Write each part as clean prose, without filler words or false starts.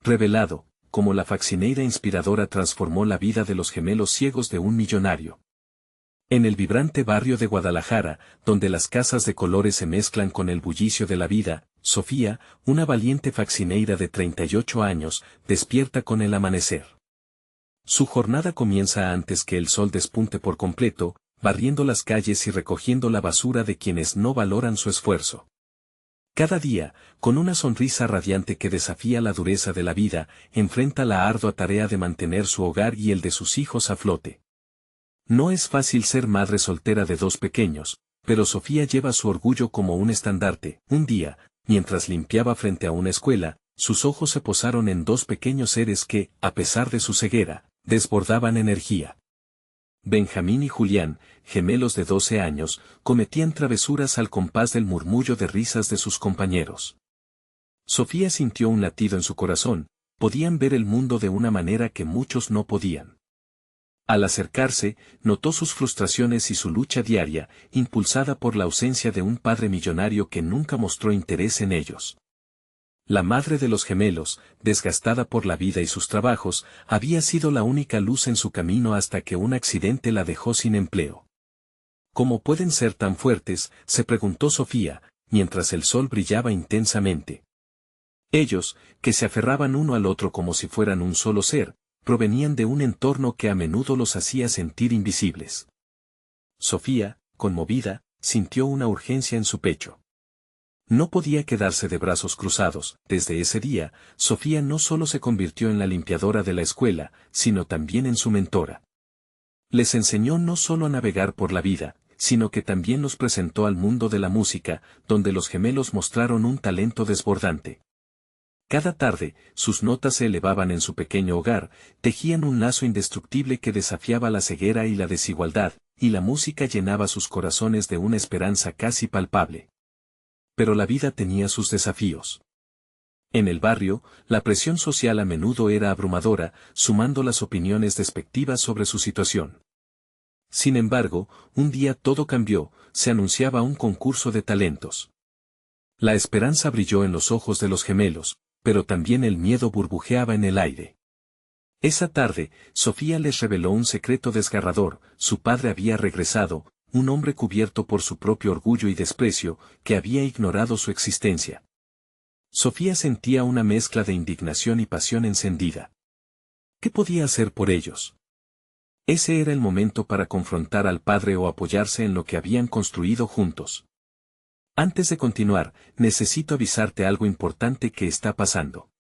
revelado cómo la fascinante inspiradora transformó la vida de los gemelos ciegos de un millonario. En el vibrante barrio de Guadalajara, donde las casas de colores se mezclan con el bullicio de la vida, Sofía, una valiente fascinera de 38 años, despierta con el amanecer. Su jornada comienza antes que el sol despunte por completo, barriendo las calles y recogiendo la basura de quienes no valoran su esfuerzo. Cada día, con una sonrisa radiante que desafía la dureza de la vida, enfrenta la ardua tarea de mantener su hogar y el de sus hijos a flote. No es fácil ser madre soltera de 2 pequeños, pero Sofía lleva su orgullo como un estandarte. Un día, mientras limpiaba frente a una escuela, sus ojos se posaron en 2 pequeños seres que, a pesar de su ceguera, desbordaban energía. Benjamín y Julián, gemelos de 12 años, cometían travesuras al compás del murmullo de risas de sus compañeros. Sofía sintió un latido en su corazón, podían ver el mundo de una manera que muchos no podían. Al acercarse, notó sus frustraciones y su lucha diaria, impulsada por la ausencia de un padre millonario que nunca mostró interés en ellos. La madre de los gemelos, desgastada por la vida y sus trabajos, había sido la única luz en su camino hasta que un accidente la dejó sin empleo. ¿Cómo pueden ser tan fuertes?, se preguntó Sofía, mientras el sol brillaba intensamente. Ellos, que se aferraban uno al otro como si fueran un solo ser, provenían de un entorno que a menudo los hacía sentir invisibles. Sofía, conmovida, sintió una urgencia en su pecho. No podía quedarse de brazos cruzados. Desde ese día, Sofía no solo se convirtió en la limpiadora de la escuela, sino también en su mentora. Les enseñó no solo a navegar por la vida, sino que también los presentó al mundo de la música, donde los gemelos mostraron un talento desbordante. Cada tarde, sus notas se elevaban en su pequeño hogar, tejían un lazo indestructible que desafiaba la ceguera y la desigualdad, y la música llenaba sus corazones de una esperanza casi palpable. Pero la vida tenía sus desafíos. En el barrio, la presión social a menudo era abrumadora, sumando las opiniones despectivas sobre su situación. Sin embargo, un día todo cambió, se anunciaba un concurso de talentos. La esperanza brilló en los ojos de los gemelos, pero también el miedo burbujeaba en el aire. Esa tarde, Sofía les reveló un secreto desgarrador: su padre había regresado, un hombre cubierto por su propio orgullo y desprecio, que había ignorado su existencia. Sofía sentía una mezcla de indignación y pasión encendida. ¿Qué podía hacer por ellos? Ese era el momento para confrontar al padre o apoyarse en lo que habían construido juntos. Antes de continuar, necesito avisarte algo importante que está pasando.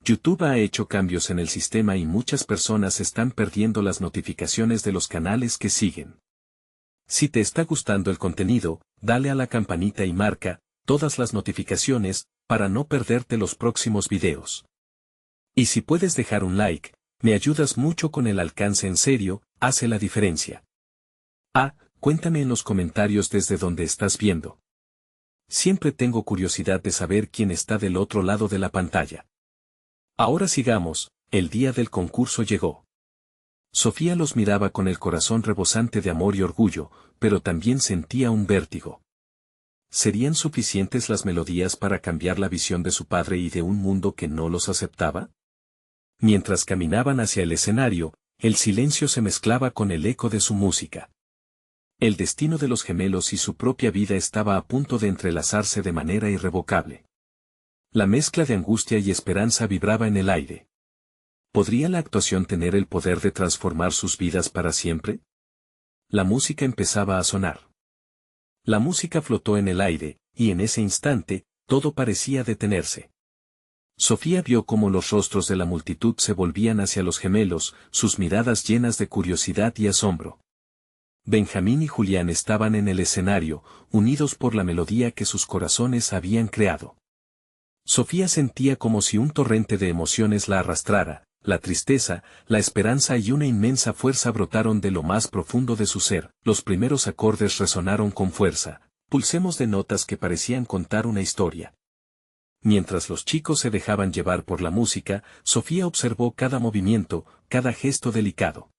YouTube ha hecho cambios en el sistema y muchas personas están perdiendo las notificaciones de los canales que siguen. Si te está gustando el contenido, dale a la campanita y marca todas las notificaciones para no perderte los próximos videos. Y si puedes dejar un like, me ayudas mucho con el alcance. En serio, hace la diferencia. Cuéntame en los comentarios desde donde estás viendo. Siempre tengo curiosidad de saber quién está del otro lado de la pantalla. Ahora sigamos, el día del concurso llegó. Sofía los miraba con el corazón rebosante de amor y orgullo, pero también sentía un vértigo. ¿Serían suficientes las melodías para cambiar la visión de su padre y de un mundo que no los aceptaba? Mientras caminaban hacia el escenario, el silencio se mezclaba con el eco de su música. El destino de los gemelos y su propia vida estaba a punto de entrelazarse de manera irrevocable. La mezcla de angustia y esperanza vibraba en el aire. ¿Podría la actuación tener el poder de transformar sus vidas para siempre? La música empezaba a sonar. La música flotó en el aire, y en ese instante, todo parecía detenerse. Sofía vio cómo los rostros de la multitud se volvían hacia los gemelos, sus miradas llenas de curiosidad y asombro. Benjamín y Julián estaban en el escenario, unidos por la melodía que sus corazones habían creado. Sofía sentía como si un torrente de emociones la arrastrara. La tristeza, la esperanza y una inmensa fuerza brotaron de lo más profundo de su ser. Los primeros acordes resonaron con fuerza, pulsemos de notas que parecían contar una historia. Mientras los chicos se dejaban llevar por la música, Sofía observó cada movimiento, cada gesto delicado.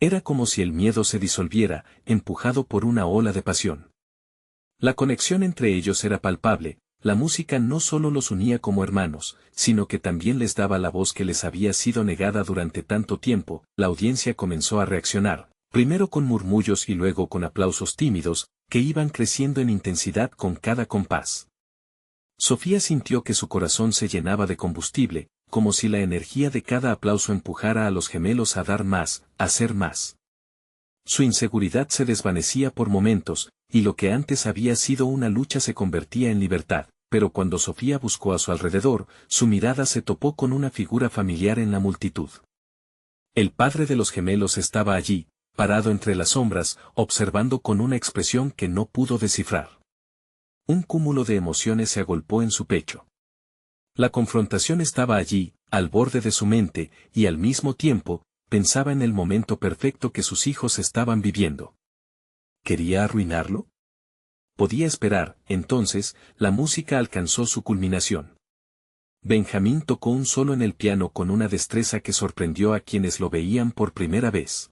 Era como si el miedo se disolviera, empujado por una ola de pasión. La conexión entre ellos era palpable, La música no solo los unía como hermanos, sino que también les daba la voz que les había sido negada durante tanto tiempo. La audiencia comenzó a reaccionar, primero con murmullos y luego con aplausos tímidos, que iban creciendo en intensidad con cada compás. Sofía sintió que su corazón se llenaba de combustible, como si la energía de cada aplauso empujara a los gemelos a dar más, a hacer más. Su inseguridad se desvanecía por momentos, y lo que antes había sido una lucha se convertía en libertad, pero cuando Sofía buscó a su alrededor, su mirada se topó con una figura familiar en la multitud. El padre de los gemelos estaba allí, parado entre las sombras, observando con una expresión que no pudo descifrar. Un cúmulo de emociones se agolpó en su pecho. La confrontación estaba allí, al borde de su mente, y al mismo tiempo, pensaba en el momento perfecto que sus hijos estaban viviendo. ¿Quería arruinarlo? Podía esperar. Entonces, la música alcanzó su culminación. Benjamín tocó un solo en el piano con una destreza que sorprendió a quienes lo veían por primera vez.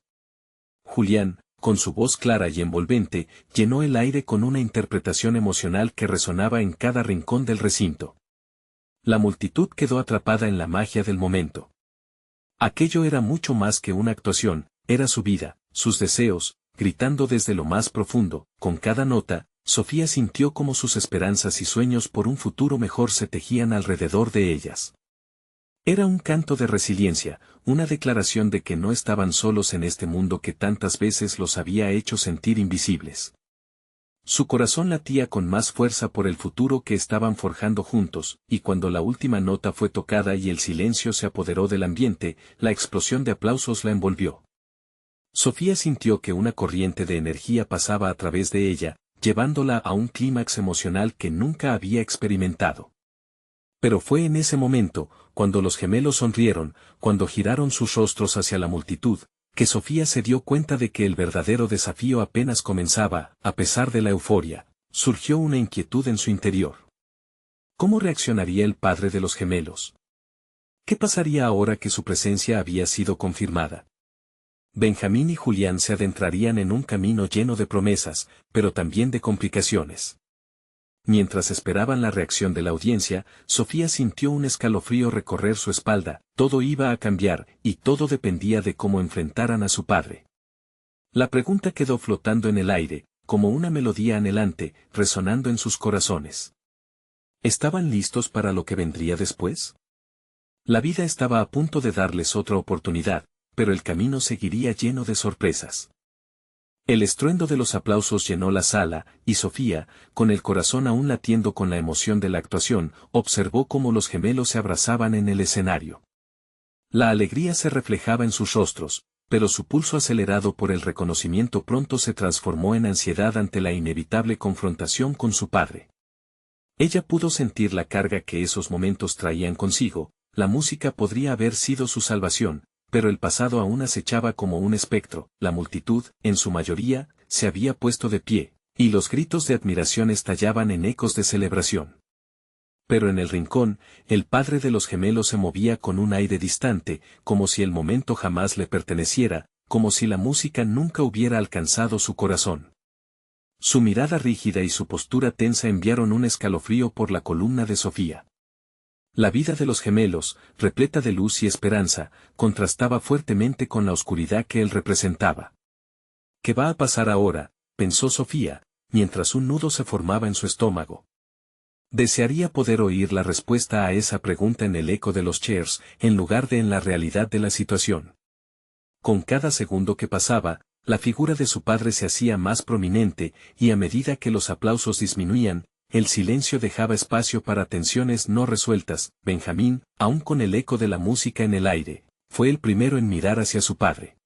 Julián, con su voz clara y envolvente, llenó el aire con una interpretación emocional que resonaba en cada rincón del recinto. La multitud quedó atrapada en la magia del momento. Aquello era mucho más que una actuación, era su vida, sus deseos, gritando desde lo más profundo. Con cada nota, Sofía sintió como sus esperanzas y sueños por un futuro mejor se tejían alrededor de ellas. Era un canto de resiliencia, una declaración de que no estaban solos en este mundo que tantas veces los había hecho sentir invisibles. Su corazón latía con más fuerza por el futuro que estaban forjando juntos, y cuando la última nota fue tocada y el silencio se apoderó del ambiente, la explosión de aplausos la envolvió. Sofía sintió que una corriente de energía pasaba a través de ella, llevándola a un clímax emocional que nunca había experimentado. Pero fue en ese momento, cuando los gemelos sonrieron, cuando giraron sus rostros hacia la multitud, que Sofía se dio cuenta de que el verdadero desafío apenas comenzaba. A pesar de la euforia, surgió una inquietud en su interior. ¿Cómo reaccionaría el padre de los gemelos? ¿Qué pasaría ahora que su presencia había sido confirmada? Benjamín y Julián se adentrarían en un camino lleno de promesas, pero también de complicaciones. Mientras esperaban la reacción de la audiencia, Sofía sintió un escalofrío recorrer su espalda. Todo iba a cambiar, y todo dependía de cómo enfrentaran a su padre. La pregunta quedó flotando en el aire, como una melodía anhelante, resonando en sus corazones. ¿Estaban listos para lo que vendría después? La vida estaba a punto de darles otra oportunidad, pero el camino seguiría lleno de sorpresas. El estruendo de los aplausos llenó la sala, y Sofía, con el corazón aún latiendo con la emoción de la actuación, observó cómo los gemelos se abrazaban en el escenario. La alegría se reflejaba en sus rostros, pero su pulso acelerado por el reconocimiento pronto se transformó en ansiedad ante la inevitable confrontación con su padre. Ella pudo sentir la carga que esos momentos traían consigo. La música podría haber sido su salvación, pero el pasado aún acechaba como un espectro. La multitud, en su mayoría, se había puesto de pie, y los gritos de admiración estallaban en ecos de celebración. Pero en el rincón, el padre de los gemelos se movía con un aire distante, como si el momento jamás le perteneciera, como si la música nunca hubiera alcanzado su corazón. Su mirada rígida y su postura tensa enviaron un escalofrío por la columna de Sofía. La vida de los gemelos, repleta de luz y esperanza, contrastaba fuertemente con la oscuridad que él representaba. ¿Qué va a pasar ahora?, pensó Sofía, mientras un nudo se formaba en su estómago. Desearía poder oír la respuesta a esa pregunta en el eco de los cheers, en lugar de en la realidad de la situación. Con cada segundo que pasaba, la figura de su padre se hacía más prominente, y a medida que los aplausos disminuían, el silencio dejaba espacio para tensiones no resueltas. Benjamín, aún con el eco de la música en el aire, fue el primero en mirar hacia su padre.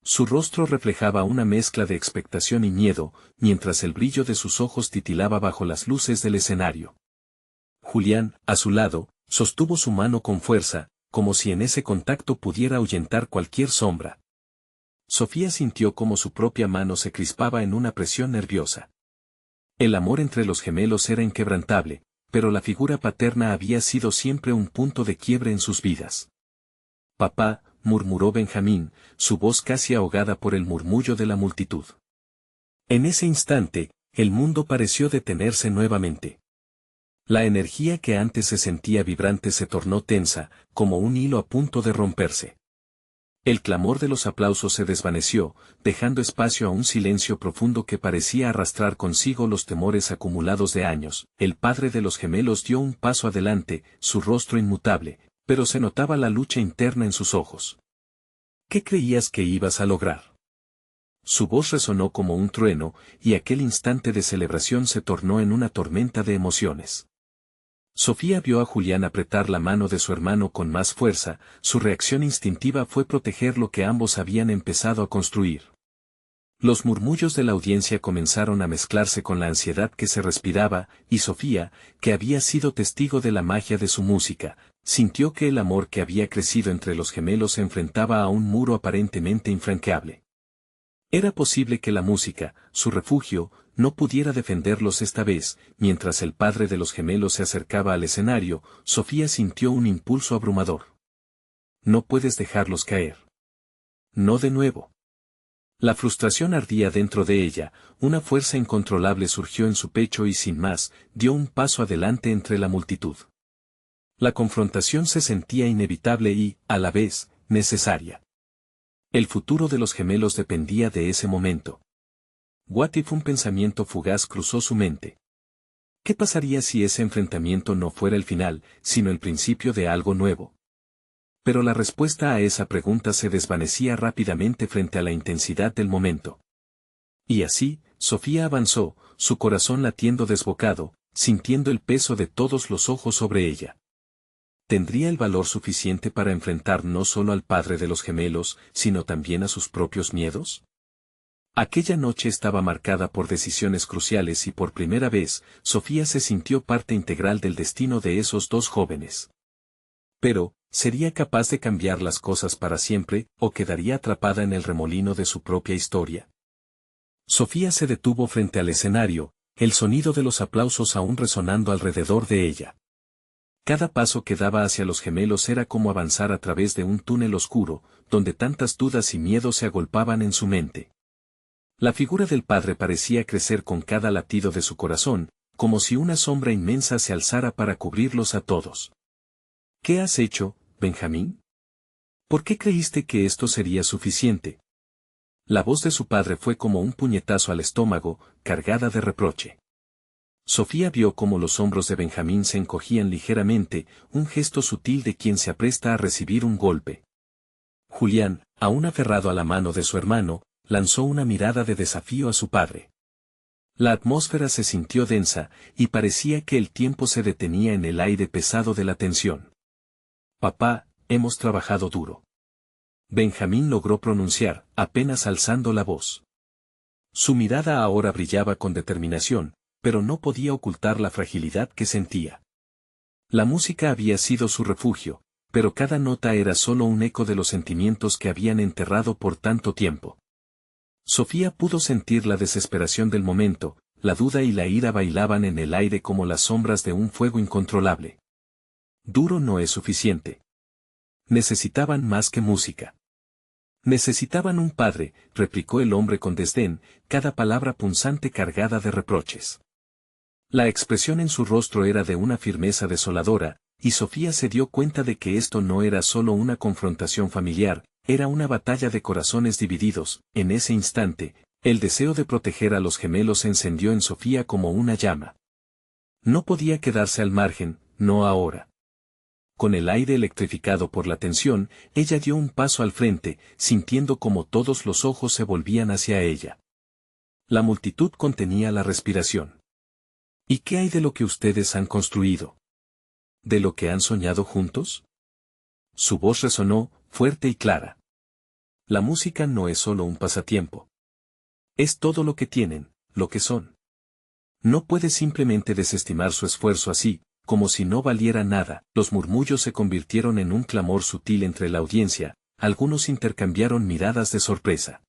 Su rostro reflejaba una mezcla de expectación y miedo, mientras el brillo de sus ojos titilaba bajo las luces del escenario. Julián, a su lado, sostuvo su mano con fuerza, como si en ese contacto pudiera ahuyentar cualquier sombra. Sofía sintió como su propia mano se crispaba en una presión nerviosa. El amor entre los gemelos era inquebrantable, pero la figura paterna había sido siempre un punto de quiebre en sus vidas. «Papá», murmuró Benjamín, su voz casi ahogada por el murmullo de la multitud. En ese instante, el mundo pareció detenerse nuevamente. La energía que antes se sentía vibrante se tornó tensa, como un hilo a punto de romperse. El clamor de los aplausos se desvaneció, dejando espacio a un silencio profundo que parecía arrastrar consigo los temores acumulados de años. El padre de los gemelos dio un paso adelante, su rostro inmutable, pero se notaba la lucha interna en sus ojos. ¿Qué creías que ibas a lograr? Su voz resonó como un trueno, y aquel instante de celebración se tornó en una tormenta de emociones. Sofía vio a Julián apretar la mano de su hermano con más fuerza, su reacción instintiva fue proteger lo que ambos habían empezado a construir. Los murmullos de la audiencia comenzaron a mezclarse con la ansiedad que se respiraba, y Sofía, que había sido testigo de la magia de su música, sintió que el amor que había crecido entre los gemelos se enfrentaba a un muro aparentemente infranqueable. Era posible que la música, su refugio, no pudiera defenderlos esta vez. Mientras el padre de los gemelos se acercaba al escenario, Sofía sintió un impulso abrumador. No puedes dejarlos caer. No de nuevo. La frustración ardía dentro de ella, una fuerza incontrolable surgió en su pecho y sin más, dio un paso adelante entre la multitud. La confrontación se sentía inevitable y, a la vez, necesaria. El futuro de los gemelos dependía de ese momento. What if un pensamiento fugaz cruzó su mente. ¿Qué pasaría si ese enfrentamiento no fuera el final, sino el principio de algo nuevo? Pero la respuesta a esa pregunta se desvanecía rápidamente frente a la intensidad del momento. Y así, Sofía avanzó, su corazón latiendo desbocado, sintiendo el peso de todos los ojos sobre ella. ¿Tendría el valor suficiente para enfrentar no solo al padre de los gemelos, sino también a sus propios miedos? Aquella noche estaba marcada por decisiones cruciales y por primera vez, Sofía se sintió parte integral del destino de esos dos jóvenes. Pero, ¿sería capaz de cambiar las cosas para siempre, o quedaría atrapada en el remolino de su propia historia? Sofía se detuvo frente al escenario, el sonido de los aplausos aún resonando alrededor de ella. Cada paso que daba hacia los gemelos era como avanzar a través de un túnel oscuro, donde tantas dudas y miedos se agolpaban en su mente. La figura del padre parecía crecer con cada latido de su corazón, como si una sombra inmensa se alzara para cubrirlos a todos. ¿Qué has hecho, Benjamín? ¿Por qué creíste que esto sería suficiente? La voz de su padre fue como un puñetazo al estómago, cargada de reproche. Sofía vio cómo los hombros de Benjamín se encogían ligeramente, un gesto sutil de quien se apresta a recibir un golpe. Julián, aún aferrado a la mano de su hermano, lanzó una mirada de desafío a su padre. La atmósfera se sintió densa, y parecía que el tiempo se detenía en el aire pesado de la tensión. Papá, hemos trabajado duro. Benjamín logró pronunciar, apenas alzando la voz. Su mirada ahora brillaba con determinación, pero no podía ocultar la fragilidad que sentía. La música había sido su refugio, pero cada nota era solo un eco de los sentimientos que habían enterrado por tanto tiempo. Sofía pudo sentir la desesperación del momento, la duda y la ira bailaban en el aire como las sombras de un fuego incontrolable. Duro no es suficiente. Necesitaban más que música. Necesitaban un padre, replicó el hombre con desdén, cada palabra punzante cargada de reproches. La expresión en su rostro era de una firmeza desoladora, y Sofía se dio cuenta de que esto no era solo una confrontación familiar, era una batalla de corazones divididos. En ese instante, el deseo de proteger a los gemelos se encendió en Sofía como una llama. No podía quedarse al margen, no ahora. Con el aire electrificado por la tensión, ella dio un paso al frente, sintiendo como todos los ojos se volvían hacia ella. La multitud contenía la respiración. ¿Y qué hay de lo que ustedes han construido? ¿De lo que han soñado juntos? Su voz resonó, fuerte y clara. La música no es solo un pasatiempo. Es todo lo que tienen, lo que son. No puedes simplemente desestimar su esfuerzo así, como si no valiera nada. Los murmullos se convirtieron en un clamor sutil entre la audiencia, algunos intercambiaron miradas de sorpresa.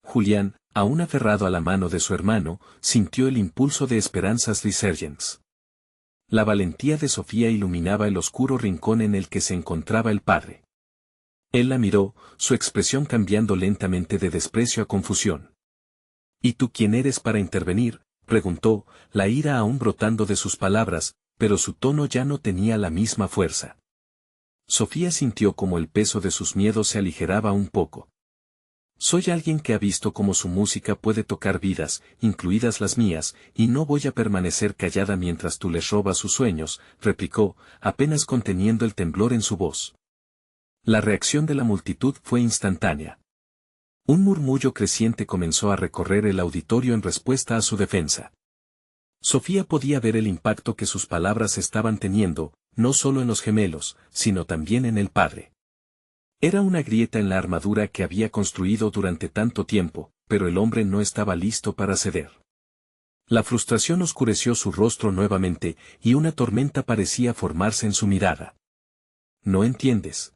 Julián, aún aferrado a la mano de su hermano, sintió el impulso de esperanzas resurgentes. La valentía de Sofía iluminaba el oscuro rincón en el que se encontraba el padre. Él la miró, su expresión cambiando lentamente de desprecio a confusión. ¿Y tú quién eres para intervenir?, preguntó, la ira aún brotando de sus palabras, pero su tono ya no tenía la misma fuerza. Sofía sintió como el peso de sus miedos se aligeraba un poco. Soy alguien que ha visto cómo su música puede tocar vidas, incluidas las mías, y no voy a permanecer callada mientras tú les robas sus sueños, replicó, apenas conteniendo el temblor en su voz. La reacción de la multitud fue instantánea. Un murmullo creciente comenzó a recorrer el auditorio en respuesta a su defensa. Sofía podía ver el impacto que sus palabras estaban teniendo, no solo en los gemelos, sino también en el padre. Era una grieta en la armadura que había construido durante tanto tiempo, pero el hombre no estaba listo para ceder. La frustración oscureció su rostro nuevamente, y una tormenta parecía formarse en su mirada. ¿No entiendes?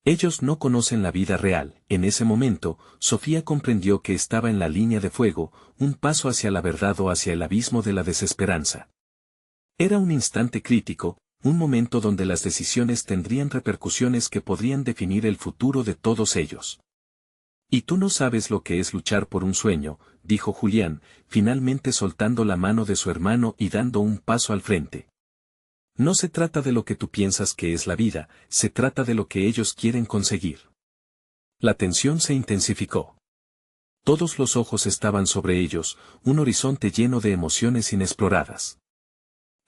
Ellos no conocen la vida real. En ese momento, Sofía comprendió que estaba en la línea de fuego, un paso hacia la verdad o hacia el abismo de la desesperanza. Era un instante crítico, un momento donde las decisiones tendrían repercusiones que podrían definir el futuro de todos ellos. Y tú no sabes lo que es luchar por un sueño, dijo Julián, finalmente soltando la mano de su hermano y dando un paso al frente. No se trata de lo que tú piensas que es la vida, se trata de lo que ellos quieren conseguir. La tensión se intensificó. Todos los ojos estaban sobre ellos, un horizonte lleno de emociones inexploradas.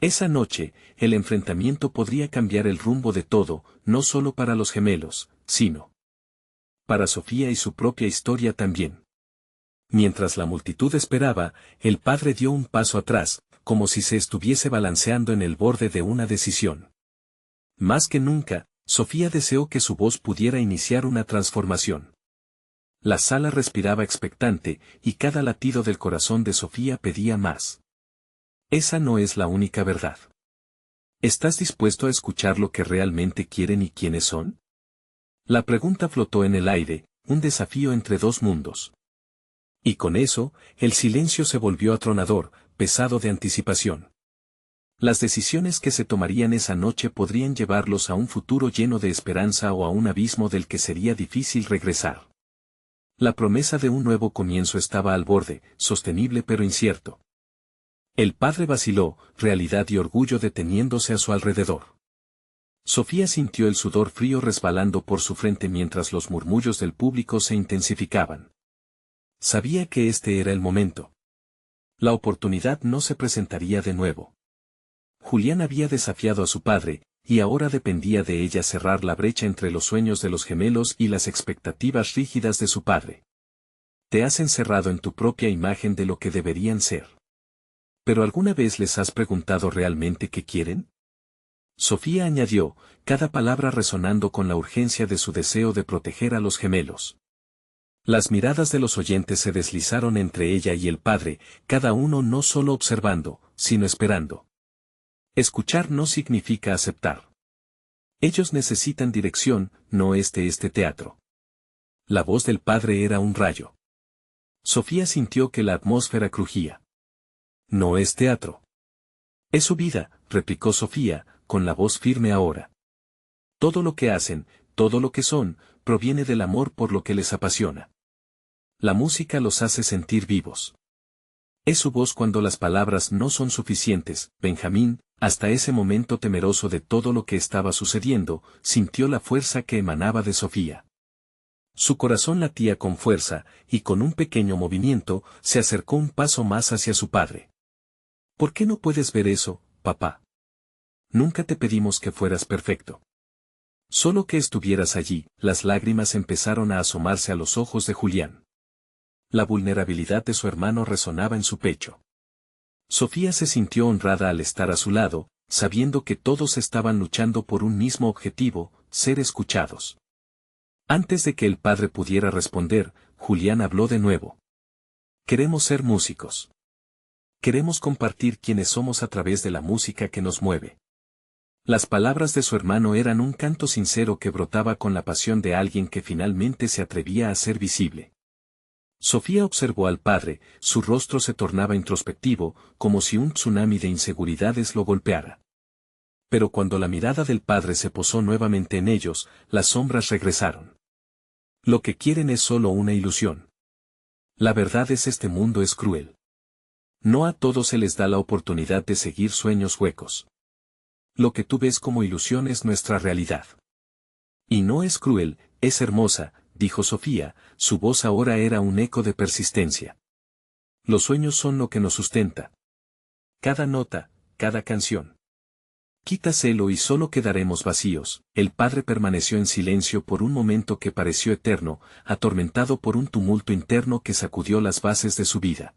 Esa noche, el enfrentamiento podría cambiar el rumbo de todo, no solo para los gemelos, sino para Sofía y su propia historia también. Mientras la multitud esperaba, el padre dio un paso atrás, como si se estuviese balanceando en el borde de una decisión. Más que nunca, Sofía deseó que su voz pudiera iniciar una transformación. La sala respiraba expectante, y cada latido del corazón de Sofía pedía más. Esa no es la única verdad. ¿Estás dispuesto a escuchar lo que realmente quieren y quiénes son? La pregunta flotó en el aire, un desafío entre dos mundos. Y con eso, el silencio se volvió atronador, pesado de anticipación. Las decisiones que se tomarían esa noche podrían llevarlos a un futuro lleno de esperanza o a un abismo del que sería difícil regresar. La promesa de un nuevo comienzo estaba al borde, sostenible pero incierto. El padre vaciló, realidad y orgullo deteniéndose a su alrededor. Sofía sintió el sudor frío resbalando por su frente mientras los murmullos del público se intensificaban. Sabía que este era el momento. La oportunidad no se presentaría de nuevo. Julián había desafiado a su padre, y ahora dependía de ella cerrar la brecha entre los sueños de los gemelos y las expectativas rígidas de su padre. Te has encerrado en tu propia imagen de lo que deberían ser. ¿Pero alguna vez les has preguntado realmente qué quieren? Sofía añadió, cada palabra resonando con la urgencia de su deseo de proteger a los gemelos. Las miradas de los oyentes se deslizaron entre ella y el padre, cada uno no solo observando, sino esperando. Escuchar no significa aceptar. Ellos necesitan dirección, no este teatro. La voz del padre era un rayo. Sofía sintió que la atmósfera crujía. No es teatro. Es su vida, replicó Sofía, con la voz firme ahora. Todo lo que hacen, todo lo que son, proviene del amor por lo que les apasiona. La música los hace sentir vivos. Es su voz cuando las palabras no son suficientes. Benjamín, hasta ese momento temeroso de todo lo que estaba sucediendo, sintió la fuerza que emanaba de Sofía. Su corazón latía con fuerza, y con un pequeño movimiento, se acercó un paso más hacia su padre. ¿Por qué no puedes ver eso, papá? Nunca te pedimos que fueras perfecto. Solo que estuvieras allí. Las lágrimas empezaron a asomarse a los ojos de Julián. La vulnerabilidad de su hermano resonaba en su pecho. Sofía se sintió honrada al estar a su lado, sabiendo que todos estaban luchando por un mismo objetivo, ser escuchados. Antes de que el padre pudiera responder, Julián habló de nuevo. Queremos ser músicos. Queremos compartir quiénes somos a través de la música que nos mueve. Las palabras de su hermano eran un canto sincero que brotaba con la pasión de alguien que finalmente se atrevía a ser visible. Sofía observó al padre, su rostro se tornaba introspectivo, como si un tsunami de inseguridades lo golpeara. Pero cuando la mirada del padre se posó nuevamente en ellos, las sombras regresaron. Lo que quieren es solo una ilusión. La verdad es este mundo es cruel. No a todos se les da la oportunidad de seguir sueños huecos. Lo que tú ves como ilusión es nuestra realidad. Y no es cruel, es hermosa, dijo Sofía, su voz ahora era un eco de persistencia. Los sueños son lo que nos sustenta. Cada nota, cada canción. Quítaselo y solo quedaremos vacíos. El padre permaneció en silencio por un momento que pareció eterno, atormentado por un tumulto interno que sacudió las bases de su vida.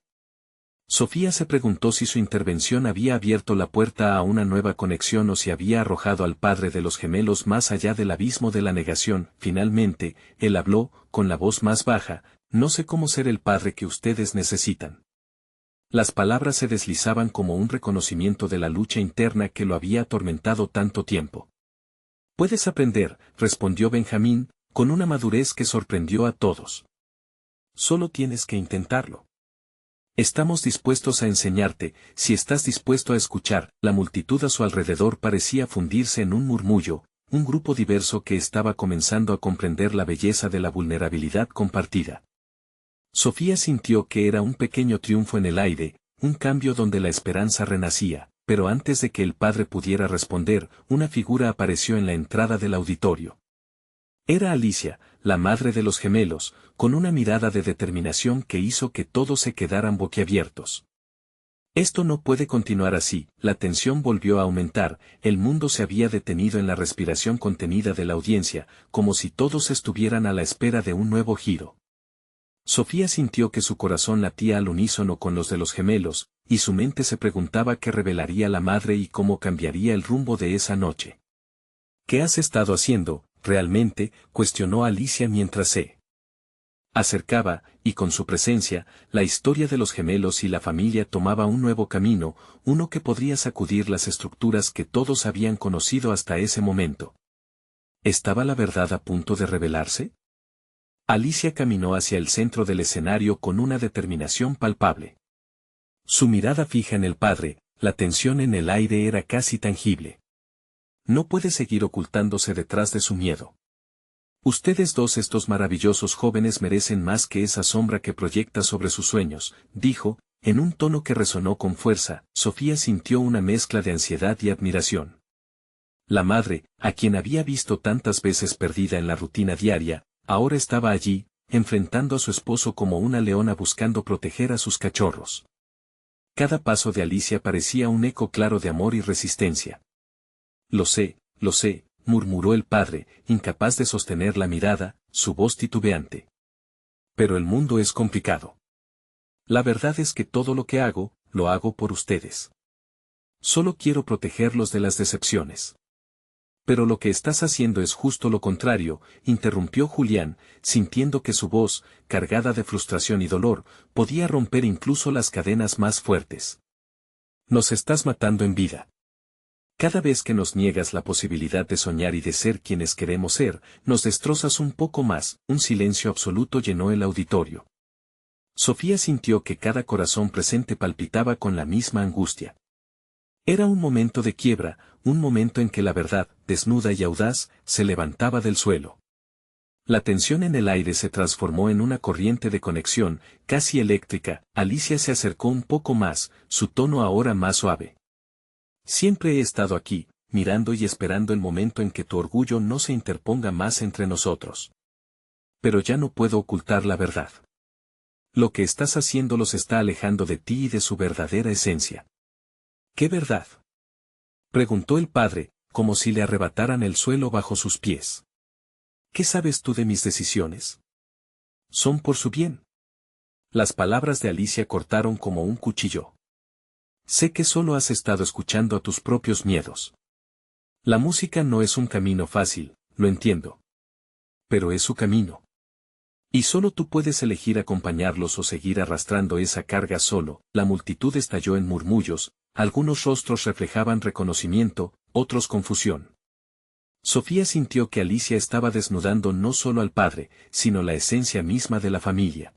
Sofía se preguntó si su intervención había abierto la puerta a una nueva conexión o si había arrojado al padre de los gemelos más allá del abismo de la negación. Finalmente, él habló, con la voz más baja: no sé cómo ser el padre que ustedes necesitan. Las palabras se deslizaban como un reconocimiento de la lucha interna que lo había atormentado tanto tiempo. Puedes aprender, respondió Benjamín, con una madurez que sorprendió a todos. Solo tienes que intentarlo. Estamos dispuestos a enseñarte, si estás dispuesto a escuchar. La multitud a su alrededor parecía fundirse en un murmullo, un grupo diverso que estaba comenzando a comprender la belleza de la vulnerabilidad compartida. Sofía sintió que era un pequeño triunfo en el aire, un cambio donde la esperanza renacía, pero antes de que el padre pudiera responder, una figura apareció en la entrada del auditorio. Era Alicia, la madre de los gemelos, con una mirada de determinación que hizo que todos se quedaran boquiabiertos. Esto no puede continuar así. La tensión volvió a aumentar, el mundo se había detenido en la respiración contenida de la audiencia, como si todos estuvieran a la espera de un nuevo giro. Sofía sintió que su corazón latía al unísono con los de los gemelos, y su mente se preguntaba qué revelaría la madre y cómo cambiaría el rumbo de esa noche. ¿Qué has estado haciendo, realmente?, cuestionó Alicia mientras se acercaba, y con su presencia, la historia de los gemelos y la familia tomaba un nuevo camino, uno que podría sacudir las estructuras que todos habían conocido hasta ese momento. ¿Estaba la verdad a punto de revelarse? Alicia caminó hacia el centro del escenario con una determinación palpable. Su mirada fija en el padre, la tensión en el aire era casi tangible. No puede seguir ocultándose detrás de su miedo. Ustedes dos, estos maravillosos jóvenes, merecen más que esa sombra que proyecta sobre sus sueños, dijo, en un tono que resonó con fuerza. Sofía sintió una mezcla de ansiedad y admiración. La madre, a quien había visto tantas veces perdida en la rutina diaria, ahora estaba allí, enfrentando a su esposo como una leona buscando proteger a sus cachorros. Cada paso de Alicia parecía un eco claro de amor y resistencia. Lo sé, murmuró el padre, incapaz de sostener la mirada, su voz titubeante. Pero el mundo es complicado. La verdad es que todo lo que hago, lo hago por ustedes. Solo quiero protegerlos de las decepciones. Pero lo que estás haciendo es justo lo contrario, interrumpió Julián, sintiendo que su voz, cargada de frustración y dolor, podía romper incluso las cadenas más fuertes. Nos estás matando en vida. Cada vez que nos niegas la posibilidad de soñar y de ser quienes queremos ser, nos destrozas un poco más. Un silencio absoluto llenó el auditorio. Sofía sintió que cada corazón presente palpitaba con la misma angustia. Era un momento de quiebra, un momento en que la verdad, desnuda y audaz, se levantaba del suelo. La tensión en el aire se transformó en una corriente de conexión, casi eléctrica. Alicia se acercó un poco más, su tono ahora más suave. Siempre he estado aquí, mirando y esperando el momento en que tu orgullo no se interponga más entre nosotros. Pero ya no puedo ocultar la verdad. Lo que estás haciendo los está alejando de ti y de su verdadera esencia. ¿Qué verdad?, preguntó el padre, como si le arrebataran el suelo bajo sus pies. ¿Qué sabes tú de mis decisiones? Son por su bien. Las palabras de Alicia cortaron como un cuchillo. Sé que solo has estado escuchando a tus propios miedos. La música no es un camino fácil, lo entiendo. Pero es su camino. Y solo tú puedes elegir acompañarlos o seguir arrastrando esa carga solo. La multitud estalló en murmullos, algunos rostros reflejaban reconocimiento, otros confusión. Sofía sintió que Alicia estaba desnudando no solo al padre, sino la esencia misma de la familia.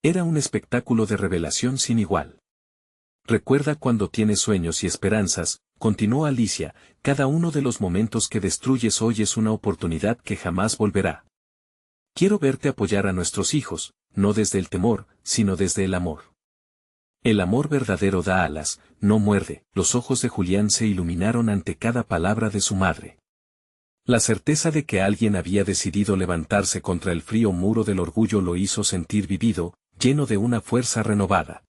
Era un espectáculo de revelación sin igual. Recuerda, cuando tienes sueños y esperanzas, continuó Alicia, cada uno de los momentos que destruyes hoy es una oportunidad que jamás volverá. Quiero verte apoyar a nuestros hijos, no desde el temor, sino desde el amor. El amor verdadero da alas, no muerde. Los ojos de Julián se iluminaron ante cada palabra de su madre. La certeza de que alguien había decidido levantarse contra el frío muro del orgullo lo hizo sentir vivido, lleno de una fuerza renovada.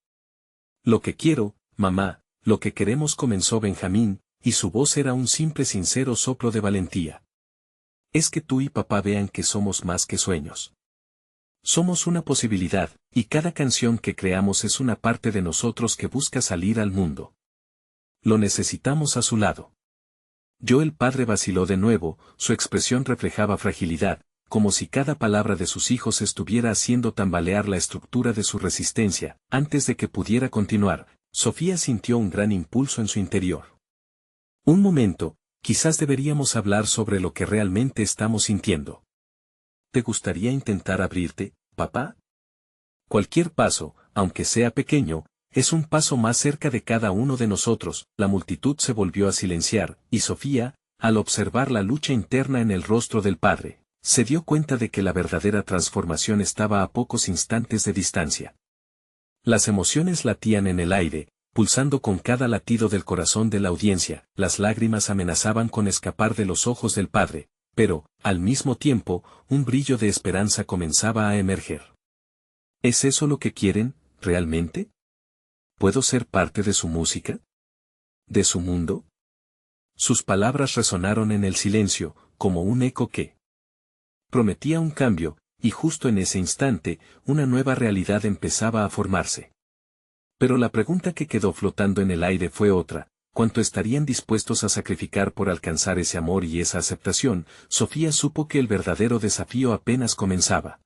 Lo que quiero, mamá, lo que queremos, comenzó Benjamín, y su voz era un simple sincero soplo de valentía. Es que tú y papá vean que somos más que sueños. Somos una posibilidad, y cada canción que creamos es una parte de nosotros que busca salir al mundo. Lo necesitamos a su lado. El padre vaciló de nuevo, su expresión reflejaba fragilidad, como si cada palabra de sus hijos estuviera haciendo tambalear la estructura de su resistencia. Antes de que pudiera continuar, Sofía sintió un gran impulso en su interior. Un momento, quizás deberíamos hablar sobre lo que realmente estamos sintiendo. ¿Te gustaría intentar abrirte, papá? Cualquier paso, aunque sea pequeño, es un paso más cerca de cada uno de nosotros. La multitud se volvió a silenciar, y Sofía, al observar la lucha interna en el rostro del padre, se dio cuenta de que la verdadera transformación estaba a pocos instantes de distancia. Las emociones latían en el aire, pulsando con cada latido del corazón de la audiencia. Las lágrimas amenazaban con escapar de los ojos del padre, pero, al mismo tiempo, un brillo de esperanza comenzaba a emerger. ¿Es eso lo que quieren, realmente? ¿Puedo ser parte de su música? ¿De su mundo? Sus palabras resonaron en el silencio, como un eco que prometía un cambio, y justo en ese instante, una nueva realidad empezaba a formarse. Pero la pregunta que quedó flotando en el aire fue otra: ¿cuánto estarían dispuestos a sacrificar por alcanzar ese amor y esa aceptación? Sofía supo que el verdadero desafío apenas comenzaba.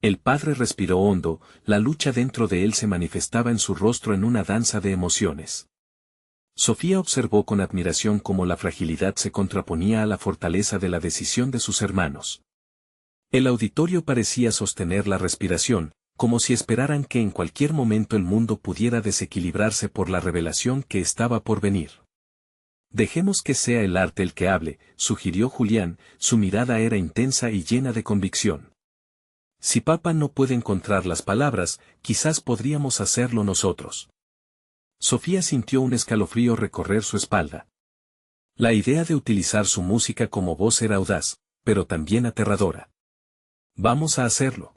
El padre respiró hondo, la lucha dentro de él se manifestaba en su rostro en una danza de emociones. Sofía observó con admiración cómo la fragilidad se contraponía a la fortaleza de la decisión de sus hermanos. El auditorio parecía sostener la respiración, como si esperaran que en cualquier momento el mundo pudiera desequilibrarse por la revelación que estaba por venir. Dejemos que sea el arte el que hable, sugirió Julián, su mirada era intensa y llena de convicción. Si papá no puede encontrar las palabras, quizás podríamos hacerlo nosotros. Sofía sintió un escalofrío recorrer su espalda. La idea de utilizar su música como voz era audaz, pero también aterradora. Vamos a hacerlo.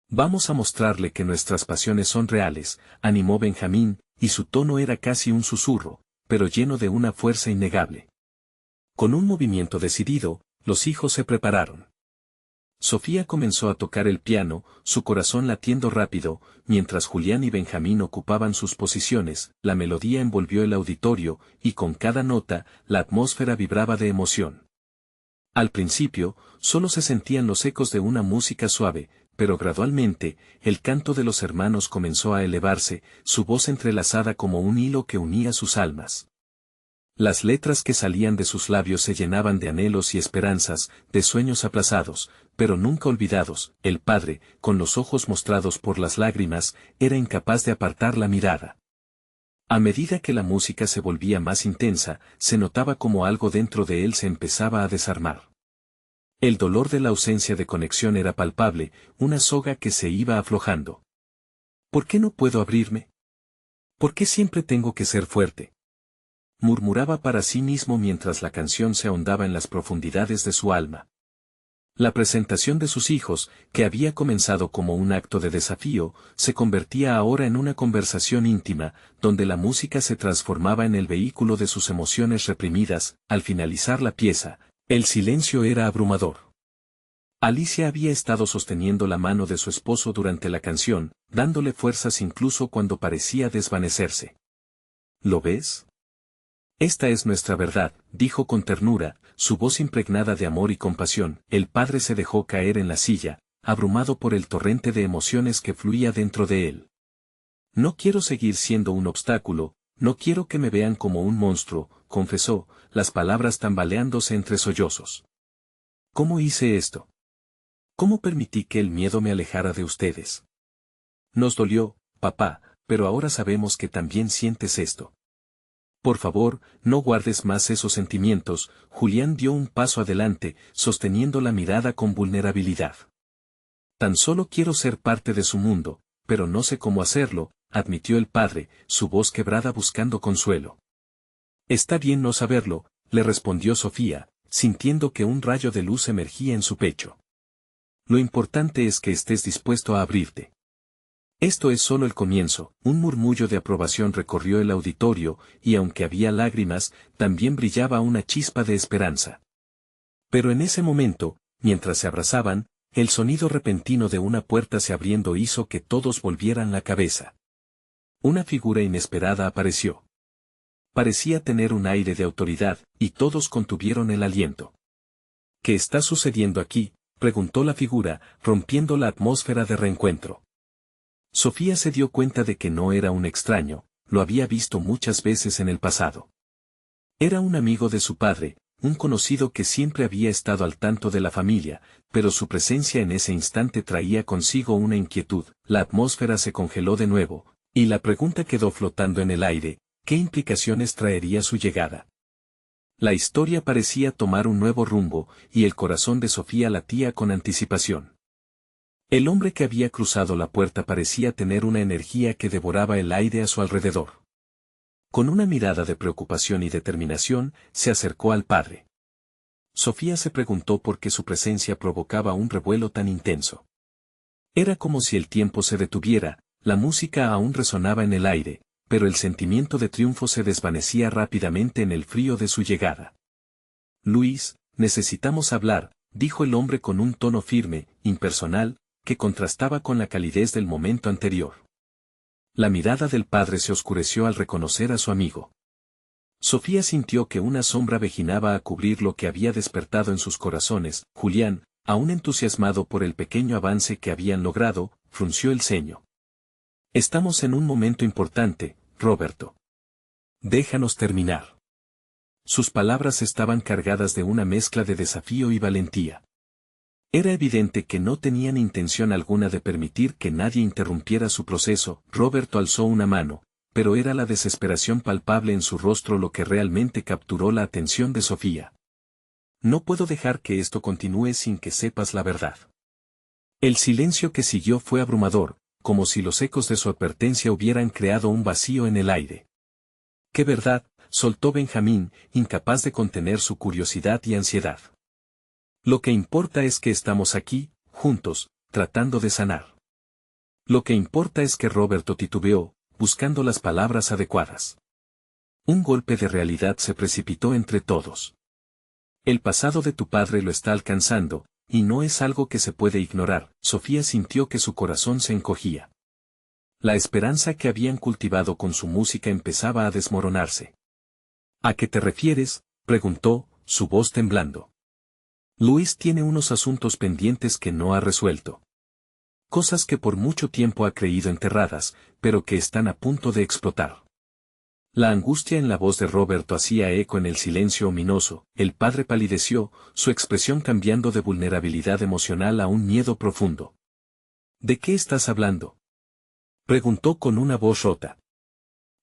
Vamos a mostrarle que nuestras pasiones son reales, animó Benjamín, y su tono era casi un susurro, pero lleno de una fuerza innegable. Con un movimiento decidido, los hijos se prepararon. Sofía comenzó a tocar el piano, su corazón latiendo rápido, mientras Julián y Benjamín ocupaban sus posiciones. La melodía envolvió el auditorio, y con cada nota, la atmósfera vibraba de emoción. Al principio, solo se sentían los ecos de una música suave, pero gradualmente, el canto de los hermanos comenzó a elevarse, su voz entrelazada como un hilo que unía sus almas. Las letras que salían de sus labios se llenaban de anhelos y esperanzas, de sueños aplazados, pero nunca olvidados. El padre, con los ojos mostrados por las lágrimas, era incapaz de apartar la mirada. A medida que la música se volvía más intensa, se notaba como algo dentro de él se empezaba a desarmar. El dolor de la ausencia de conexión era palpable, una soga que se iba aflojando. ¿Por qué no puedo abrirme? ¿Por qué siempre tengo que ser fuerte? Murmuraba para sí mismo mientras la canción se ahondaba en las profundidades de su alma. La presentación de sus hijos, que había comenzado como un acto de desafío, se convertía ahora en una conversación íntima, donde la música se transformaba en el vehículo de sus emociones reprimidas. Al finalizar la pieza, el silencio era abrumador. Alicia había estado sosteniendo la mano de su esposo durante la canción, dándole fuerzas incluso cuando parecía desvanecerse. ¿Lo ves? Esta es nuestra verdad, dijo con ternura, su voz impregnada de amor y compasión. El padre se dejó caer en la silla, abrumado por el torrente de emociones que fluía dentro de él. No quiero seguir siendo un obstáculo, no quiero que me vean como un monstruo, confesó, las palabras tambaleándose entre sollozos. ¿Cómo hice esto? ¿Cómo permití que el miedo me alejara de ustedes? Nos dolió, papá, pero ahora sabemos que también sientes esto. Por favor, no guardes más esos sentimientos. Julián dio un paso adelante, sosteniendo la mirada con vulnerabilidad. Tan solo quiero ser parte de su mundo, pero no sé cómo hacerlo. admitió el padre, su voz quebrada buscando consuelo. Está bien no saberlo, le respondió Sofía, sintiendo que un rayo de luz emergía en su pecho. Lo importante es que estés dispuesto a abrirte. Esto es solo el comienzo. Un murmullo de aprobación recorrió el auditorio, y aunque había lágrimas, también brillaba una chispa de esperanza. Pero en ese momento, mientras se abrazaban, el sonido repentino de una puerta se abriendo hizo que todos volvieran la cabeza. Una figura inesperada apareció. Parecía tener un aire de autoridad, y todos contuvieron el aliento. ¿Qué está sucediendo aquí?, preguntó la figura, rompiendo la atmósfera de reencuentro. Sofía se dio cuenta de que no era un extraño, lo había visto muchas veces en el pasado. Era un amigo de su padre, un conocido que siempre había estado al tanto de la familia, pero su presencia en ese instante traía consigo una inquietud. La atmósfera se congeló de nuevo, y la pregunta quedó flotando en el aire: ¿qué implicaciones traería su llegada? La historia parecía tomar un nuevo rumbo, y el corazón de Sofía latía con anticipación. El hombre que había cruzado la puerta parecía tener una energía que devoraba el aire a su alrededor. Con una mirada de preocupación y determinación, se acercó al padre. Sofía se preguntó por qué su presencia provocaba un revuelo tan intenso. Era como si el tiempo se detuviera, la música aún resonaba en el aire, pero el sentimiento de triunfo se desvanecía rápidamente en el frío de su llegada. Luis, necesitamos hablar, dijo el hombre con un tono firme, impersonal, que contrastaba con la calidez del momento anterior. La mirada del padre se oscureció al reconocer a su amigo. Sofía sintió que una sombra veginaba a cubrir lo que había despertado en sus corazones. Julián, aún entusiasmado por el pequeño avance que habían logrado, frunció el ceño. Estamos en un momento importante, Roberto. Déjanos terminar. Sus palabras estaban cargadas de una mezcla de desafío y valentía. Era evidente que no tenían intención alguna de permitir que nadie interrumpiera su proceso. Roberto alzó una mano, pero era la desesperación palpable en su rostro lo que realmente capturó la atención de Sofía. No puedo dejar que esto continúe sin que sepas la verdad. El silencio que siguió fue abrumador, como si los ecos de su advertencia hubieran creado un vacío en el aire. ¿Qué verdad?, soltó Benjamín, incapaz de contener su curiosidad y ansiedad. Lo que importa es que estamos aquí, juntos, tratando de sanar. Lo que importa es que Roberto titubeó, buscando las palabras adecuadas. Un golpe de realidad se precipitó entre todos. El pasado de tu padre lo está alcanzando, y no es algo que se puede ignorar. Sofía sintió que su corazón se encogía. La esperanza que habían cultivado con su música empezaba a desmoronarse. ¿A qué te refieres?, preguntó, su voz temblando. Luis tiene unos asuntos pendientes que no ha resuelto. Cosas que por mucho tiempo ha creído enterradas, pero que están a punto de explotar. La angustia en la voz de Roberto hacía eco en el silencio ominoso. El padre palideció, su expresión cambiando de vulnerabilidad emocional a un miedo profundo. ¿De qué estás hablando?, preguntó con una voz rota.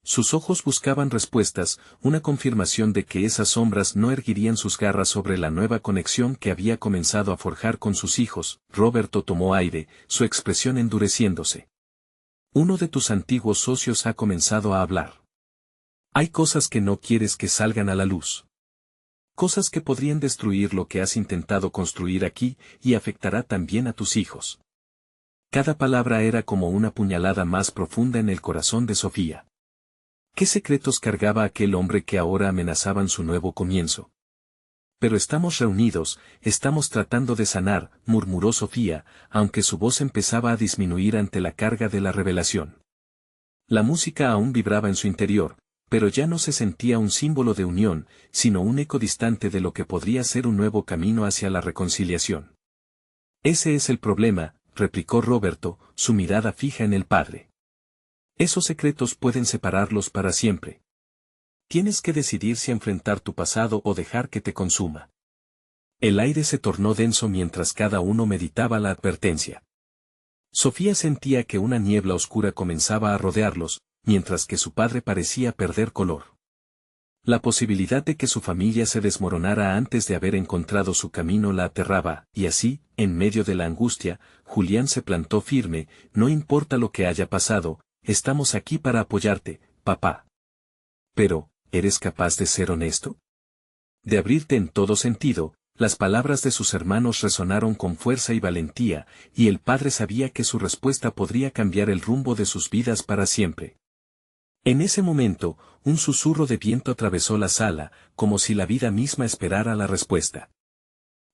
Sus ojos buscaban respuestas, una confirmación de que esas sombras no erguirían sus garras sobre la nueva conexión que había comenzado a forjar con sus hijos. Roberto tomó aire, su expresión endureciéndose. Uno de tus antiguos socios ha comenzado a hablar. Hay cosas que no quieres que salgan a la luz. Cosas que podrían destruir lo que has intentado construir aquí, y afectará también a tus hijos. Cada palabra era como una puñalada más profunda en el corazón de Sofía. ¿Qué secretos cargaba aquel hombre que ahora amenazaban su nuevo comienzo? Pero estamos reunidos, estamos tratando de sanar, murmuró Sofía, aunque su voz empezaba a disminuir ante la carga de la revelación. La música aún vibraba en su interior, pero ya no se sentía un símbolo de unión, sino un eco distante de lo que podría ser un nuevo camino hacia la reconciliación. Ese es el problema, replicó Roberto, su mirada fija en el padre. Esos secretos pueden separarlos para siempre. Tienes que decidir si enfrentar tu pasado o dejar que te consuma. El aire se tornó denso mientras cada uno meditaba la advertencia. Sofía sentía que una niebla oscura comenzaba a rodearlos, mientras que su padre parecía perder color. La posibilidad de que su familia se desmoronara antes de haber encontrado su camino la aterraba, y así, en medio de la angustia, Julián se plantó firme. No importa lo que haya pasado, estamos aquí para apoyarte, papá. Pero, ¿eres capaz de ser honesto? De abrirte en todo sentido, las palabras de sus hermanos resonaron con fuerza y valentía, y el padre sabía que su respuesta podría cambiar el rumbo de sus vidas para siempre. En ese momento, un susurro de viento atravesó la sala, como si la vida misma esperara la respuesta.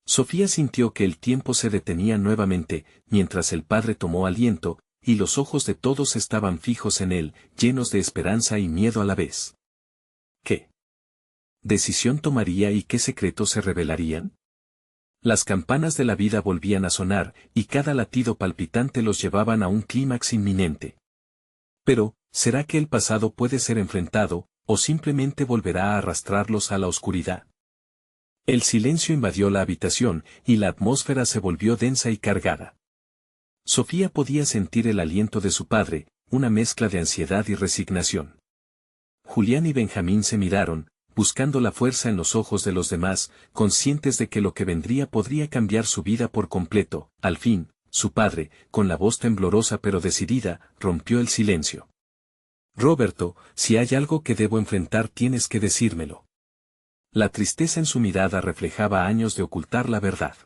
Sofía sintió que el tiempo se detenía nuevamente, mientras el padre tomó aliento, y los ojos de todos estaban fijos en él, llenos de esperanza y miedo a la vez. ¿Qué decisión tomaría y qué secretos se revelarían? Las campanas de la vida volvían a sonar, y cada latido palpitante los llevaban a un clímax inminente. Pero, ¿será que el pasado puede ser enfrentado, o simplemente volverá a arrastrarlos a la oscuridad? El silencio invadió la habitación, y la atmósfera se volvió densa y cargada. Sofía podía sentir el aliento de su padre, una mezcla de ansiedad y resignación. Julián y Benjamín se miraron, buscando la fuerza en los ojos de los demás, conscientes de que lo que vendría podría cambiar su vida por completo. Al fin, su padre, con la voz temblorosa pero decidida, rompió el silencio. Roberto, si hay algo que debo enfrentar tienes que decírmelo. La tristeza en su mirada reflejaba años de ocultar la verdad.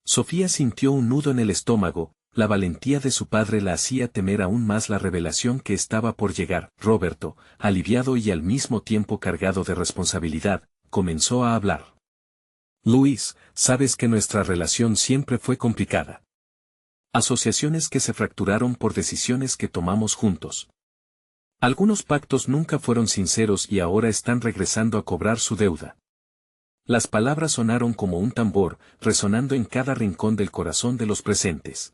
Sofía sintió un nudo en el estómago, la valentía de su padre la hacía temer aún más la revelación que estaba por llegar. Roberto, aliviado y al mismo tiempo cargado de responsabilidad, comenzó a hablar. Luis, sabes que nuestra relación siempre fue complicada. Asociaciones que se fracturaron por decisiones que tomamos juntos. Algunos pactos nunca fueron sinceros y ahora están regresando a cobrar su deuda. Las palabras sonaron como un tambor, resonando en cada rincón del corazón de los presentes.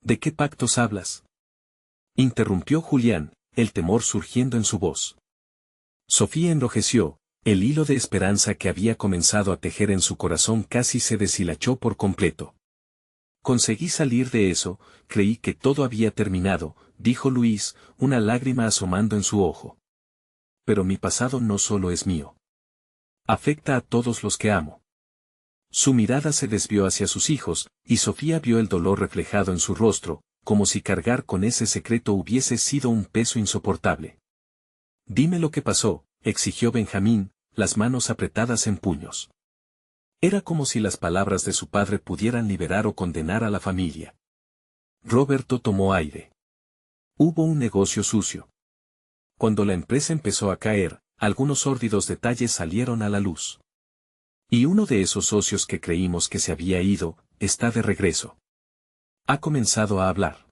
¿De qué pactos hablas? Interrumpió Julián, el temor surgiendo en su voz. Sofía enrojeció, el hilo de esperanza que había comenzado a tejer en su corazón casi se deshilachó por completo. Conseguí salir de eso, creí que todo había terminado, dijo Luis, una lágrima asomando en su ojo. Pero mi pasado no solo es mío. Afecta a todos los que amo. Su mirada se desvió hacia sus hijos, y Sofía vio el dolor reflejado en su rostro, como si cargar con ese secreto hubiese sido un peso insoportable. Dime lo que pasó, exigió Benjamín, las manos apretadas en puños. Era como si las palabras de su padre pudieran liberar o condenar a la familia. Roberto tomó aire. Hubo un negocio sucio. Cuando la empresa empezó a caer, algunos sórdidos detalles salieron a la luz. Y uno de esos socios que creímos que se había ido, está de regreso. Ha comenzado a hablar.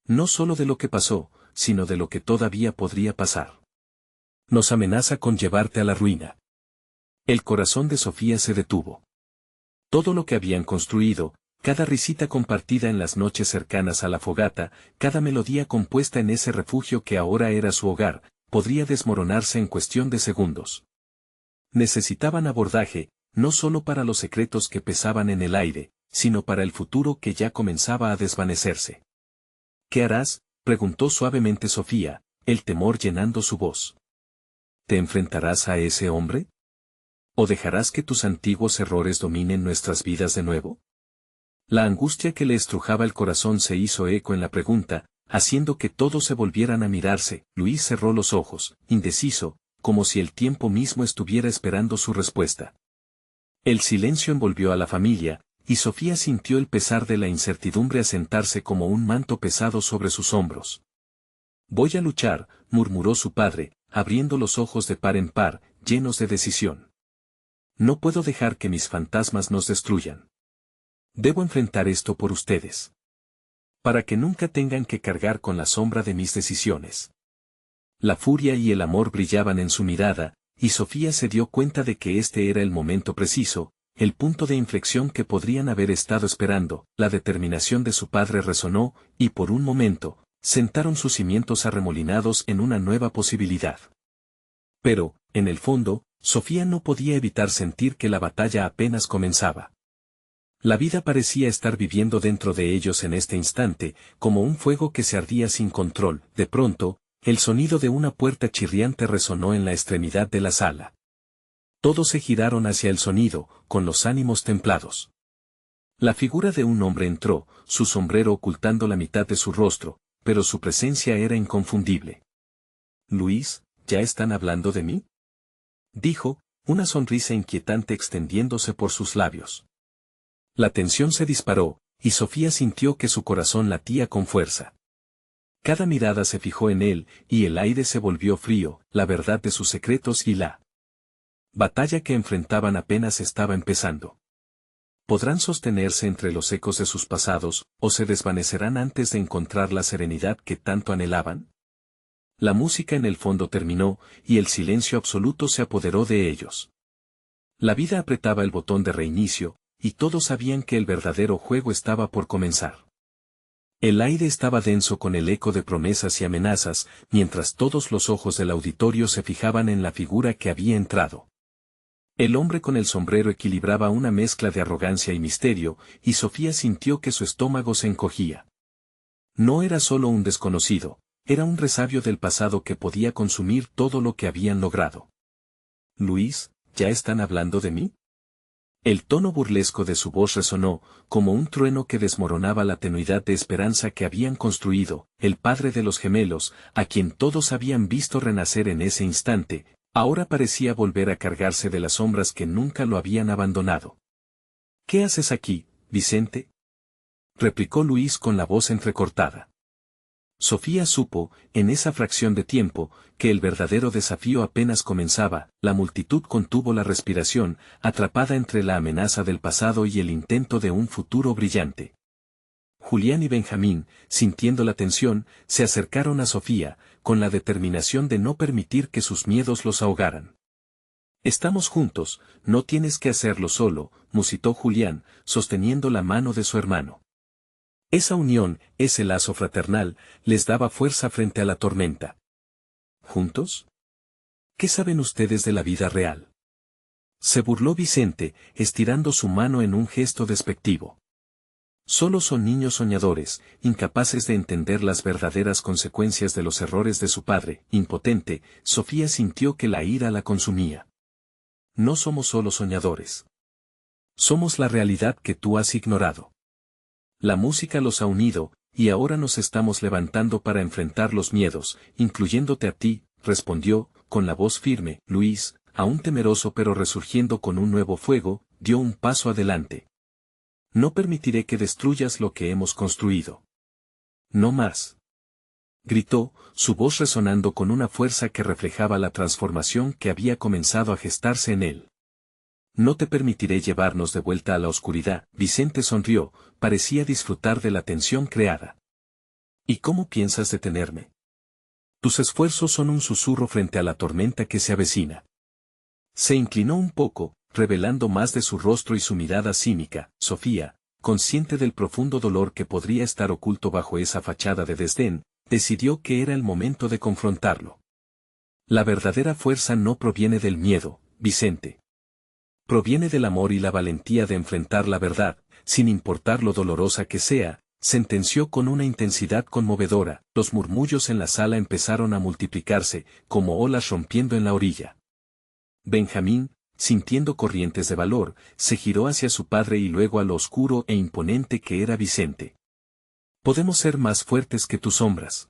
No solo de lo que pasó, sino de lo que todavía podría pasar. Nos amenaza con llevarte a la ruina. El corazón de Sofía se detuvo. Todo lo que habían construido, cada risita compartida en las noches cercanas a la fogata, cada melodía compuesta en ese refugio que ahora era su hogar, podría desmoronarse en cuestión de segundos. Necesitaban abordaje, no solo para los secretos que pesaban en el aire, sino para el futuro que ya comenzaba a desvanecerse. ¿Qué harás?, preguntó suavemente Sofía, el temor llenando su voz. ¿Te enfrentarás a ese hombre? ¿O dejarás que tus antiguos errores dominen nuestras vidas de nuevo? La angustia que le estrujaba el corazón se hizo eco en la pregunta, haciendo que todos se volvieran a mirarse. Luis cerró los ojos, indeciso, como si el tiempo mismo estuviera esperando su respuesta. El silencio envolvió a la familia, y Sofía sintió el pesar de la incertidumbre asentarse como un manto pesado sobre sus hombros. Voy a luchar, murmuró su padre, abriendo los ojos de par en par, llenos de decisión. No puedo dejar que mis fantasmas nos destruyan. Debo enfrentar esto por ustedes. Para que nunca tengan que cargar con la sombra de mis decisiones. La furia y el amor brillaban en su mirada, y Sofía se dio cuenta de que este era el momento preciso, el punto de inflexión que podrían haber estado esperando. La determinación de su padre resonó, y por un momento, sentaron sus cimientos arremolinados en una nueva posibilidad. Pero, en el fondo, Sofía no podía evitar sentir que la batalla apenas comenzaba. La vida parecía estar viviendo dentro de ellos en este instante, como un fuego que se ardía sin control. De pronto, el sonido de una puerta chirriante resonó en la extremidad de la sala. Todos se giraron hacia el sonido, con los ánimos templados. La figura de un hombre entró, su sombrero ocultando la mitad de su rostro, pero su presencia era inconfundible. «Luis, ¿ya están hablando de mí?», dijo, una sonrisa inquietante extendiéndose por sus labios. La tensión se disparó, y Sofía sintió que su corazón latía con fuerza. Cada mirada se fijó en él, y el aire se volvió frío, la verdad de sus secretos y la batalla que enfrentaban apenas estaba empezando. ¿Podrán sostenerse entre los ecos de sus pasados, o se desvanecerán antes de encontrar la serenidad que tanto anhelaban? La música en el fondo terminó, y el silencio absoluto se apoderó de ellos. La vida apretaba el botón de reinicio, y todos sabían que el verdadero juego estaba por comenzar. El aire estaba denso con el eco de promesas y amenazas, mientras todos los ojos del auditorio se fijaban en la figura que había entrado. El hombre con el sombrero equilibraba una mezcla de arrogancia y misterio, y Sofía sintió que su estómago se encogía. No era solo un desconocido, era un resabio del pasado que podía consumir todo lo que habían logrado. «Luis, ¿ya están hablando de mí?». El tono burlesco de su voz resonó, como un trueno que desmoronaba la tenuidad de esperanza que habían construido. El padre de los gemelos, a quien todos habían visto renacer en ese instante, ahora parecía volver a cargarse de las sombras que nunca lo habían abandonado. «¿Qué haces aquí, Vicente?», replicó Luis con la voz entrecortada. Sofía supo, en esa fracción de tiempo, que el verdadero desafío apenas comenzaba. La multitud contuvo la respiración, atrapada entre la amenaza del pasado y el intento de un futuro brillante. Julián y Benjamín, sintiendo la tensión, se acercaron a Sofía, con la determinación de no permitir que sus miedos los ahogaran. «Estamos juntos, no tienes que hacerlo solo», musitó Julián, sosteniendo la mano de su hermano. Esa unión, ese lazo fraternal, les daba fuerza frente a la tormenta. ¿Juntos? ¿Qué saben ustedes de la vida real?, se burló Vicente, estirando su mano en un gesto despectivo. Solo son niños soñadores, incapaces de entender las verdaderas consecuencias de los errores de su padre. Impotente, Sofía sintió que la ira la consumía. «No somos solo soñadores. Somos la realidad que tú has ignorado. La música los ha unido, y ahora nos estamos levantando para enfrentar los miedos, incluyéndote a ti», respondió, con la voz firme. Luis, aún temeroso pero resurgiendo con un nuevo fuego, dio un paso adelante. «No permitiré que destruyas lo que hemos construido. No más», gritó, su voz resonando con una fuerza que reflejaba la transformación que había comenzado a gestarse en él. «No te permitiré llevarnos de vuelta a la oscuridad». Vicente sonrió, parecía disfrutar de la tensión creada. «¿Y cómo piensas detenerme? Tus esfuerzos son un susurro frente a la tormenta que se avecina». Se inclinó un poco, revelando más de su rostro y su mirada cínica. Sofía, consciente del profundo dolor que podría estar oculto bajo esa fachada de desdén, decidió que era el momento de confrontarlo. «La verdadera fuerza no proviene del miedo, Vicente. Proviene del amor y la valentía de enfrentar la verdad, sin importar lo dolorosa que sea», sentenció con una intensidad conmovedora. Los murmullos en la sala empezaron a multiplicarse, como olas rompiendo en la orilla. Benjamín, sintiendo corrientes de valor, se giró hacia su padre y luego a lo oscuro e imponente que era Vicente. «Podemos ser más fuertes que tus sombras.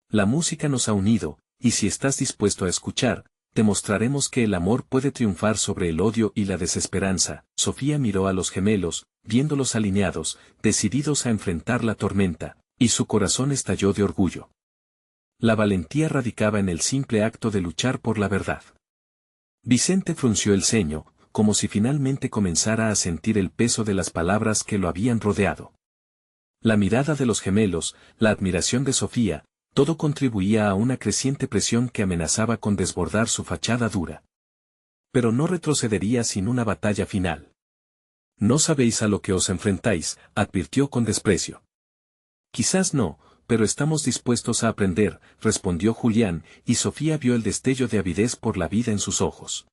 La música nos ha unido, y si estás dispuesto a escuchar, te mostraremos que el amor puede triunfar sobre el odio y la desesperanza». Sofía miró a los gemelos, viéndolos alineados, decididos a enfrentar la tormenta, y su corazón estalló de orgullo. La valentía radicaba en el simple acto de luchar por la verdad. Vicente frunció el ceño, como si finalmente comenzara a sentir el peso de las palabras que lo habían rodeado. La mirada de los gemelos, la admiración de Sofía, todo contribuía a una creciente presión que amenazaba con desbordar su fachada dura. Pero no retrocedería sin una batalla final. «No sabéis a lo que os enfrentáis», advirtió con desprecio. «Quizás no, pero estamos dispuestos a aprender», respondió Julián, y Sofía vio el destello de avidez por la vida en sus ojos.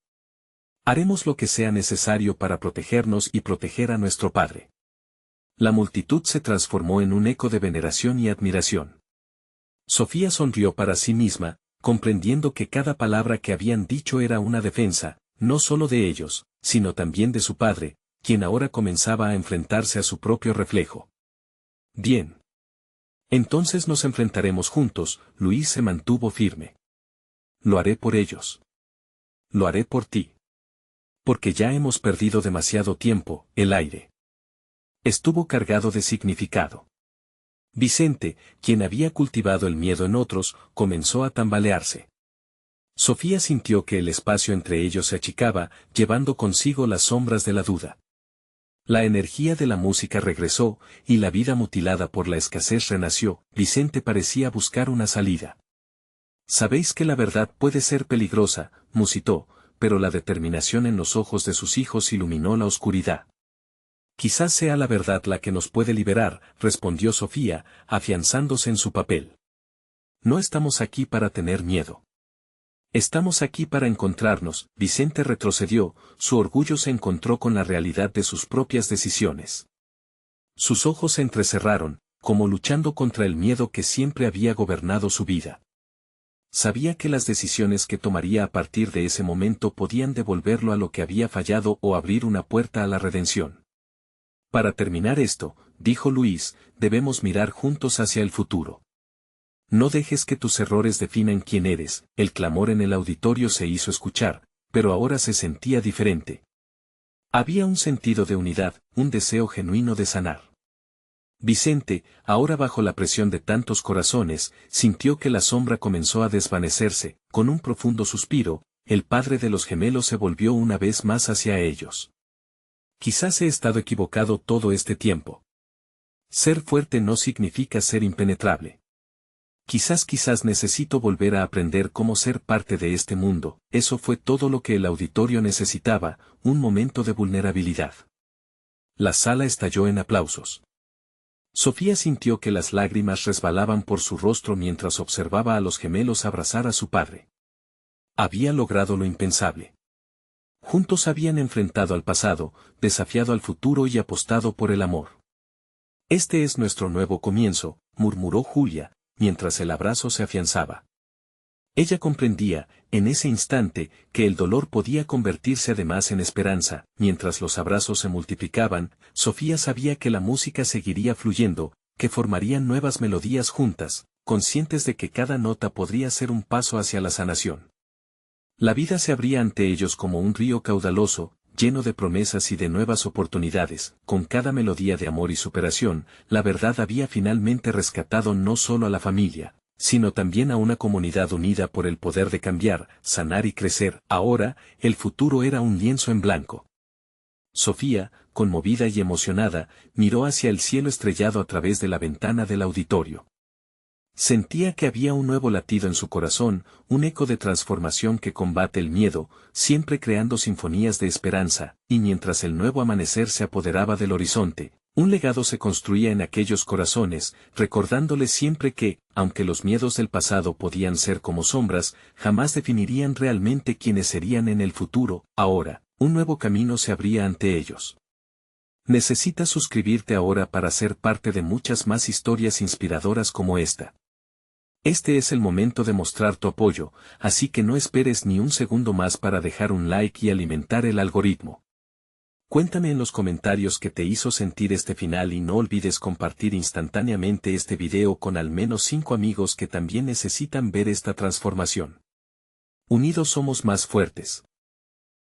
«Haremos lo que sea necesario para protegernos y proteger a nuestro padre». La multitud se transformó en un eco de veneración y admiración. Sofía sonrió para sí misma, comprendiendo que cada palabra que habían dicho era una defensa, no solo de ellos, sino también de su padre, quien ahora comenzaba a enfrentarse a su propio reflejo. «Bien. Entonces nos enfrentaremos juntos. Luis se mantuvo firme. Lo haré por ellos. Lo haré por ti. Porque ya hemos perdido demasiado tiempo. El aire estuvo cargado de significado. Vicente, quien había cultivado el miedo en otros, comenzó a tambalearse. Sofía sintió que el espacio entre ellos se achicaba, llevando consigo las sombras de la duda. La energía de la música regresó, y la vida mutilada por la escasez renació. Vicente parecía buscar una salida. Sabéis que la verdad puede ser peligrosa, musitó, pero la determinación en los ojos de sus hijos iluminó la oscuridad. Quizás sea la verdad la que nos puede liberar, respondió Sofía, afianzándose en su papel. No estamos aquí para tener miedo. Estamos aquí para encontrarnos. Vicente retrocedió, su orgullo se encontró con la realidad de sus propias decisiones. Sus ojos se entrecerraron, como luchando contra el miedo que siempre había gobernado su vida. Sabía que las decisiones que tomaría a partir de ese momento podían devolverlo a lo que había fallado o abrir una puerta a la redención. Para terminar esto, dijo Luis, debemos mirar juntos hacia el futuro. No dejes que tus errores definan quién eres. El clamor en el auditorio se hizo escuchar, pero ahora se sentía diferente. Había un sentido de unidad, un deseo genuino de sanar. Vicente, ahora bajo la presión de tantos corazones, sintió que la sombra comenzó a desvanecerse. Con un profundo suspiro, el padre de los gemelos se volvió una vez más hacia ellos. Quizás he estado equivocado todo este tiempo. Ser fuerte no significa ser impenetrable. Quizás necesito volver a aprender cómo ser parte de este mundo. Eso fue todo lo que el auditorio necesitaba, un momento de vulnerabilidad. La sala estalló en aplausos. Sofía sintió que las lágrimas resbalaban por su rostro mientras observaba a los gemelos abrazar a su padre. Había logrado lo impensable. Juntos habían enfrentado al pasado, desafiado al futuro y apostado por el amor. Este es nuestro nuevo comienzo, murmuró Julia, mientras el abrazo se afianzaba. Ella comprendía, en ese instante, que el dolor podía convertirse además en esperanza. Mientras los abrazos se multiplicaban, Sofía sabía que la música seguiría fluyendo, que formarían nuevas melodías juntas, conscientes de que cada nota podría ser un paso hacia la sanación. La vida se abría ante ellos como un río caudaloso, lleno de promesas y de nuevas oportunidades. Con cada melodía de amor y superación, la verdad había finalmente rescatado no solo a la familia, sino también a una comunidad unida por el poder de cambiar, sanar y crecer. Ahora, el futuro era un lienzo en blanco. Sofía, conmovida y emocionada, miró hacia el cielo estrellado a través de la ventana del auditorio. Sentía que había un nuevo latido en su corazón, un eco de transformación que combate el miedo, siempre creando sinfonías de esperanza, y mientras el nuevo amanecer se apoderaba del horizonte, un legado se construía en aquellos corazones, recordándoles siempre que, aunque los miedos del pasado podían ser como sombras, jamás definirían realmente quiénes serían en el futuro. Ahora, un nuevo camino se abría ante ellos. Necesitas suscribirte ahora para ser parte de muchas más historias inspiradoras como esta. Este es el momento de mostrar tu apoyo, así que no esperes ni un segundo más para dejar un like y alimentar el algoritmo. Cuéntame en los comentarios qué te hizo sentir este final y no olvides compartir instantáneamente este video con al menos 5 amigos que también necesitan ver esta transformación. Unidos somos más fuertes.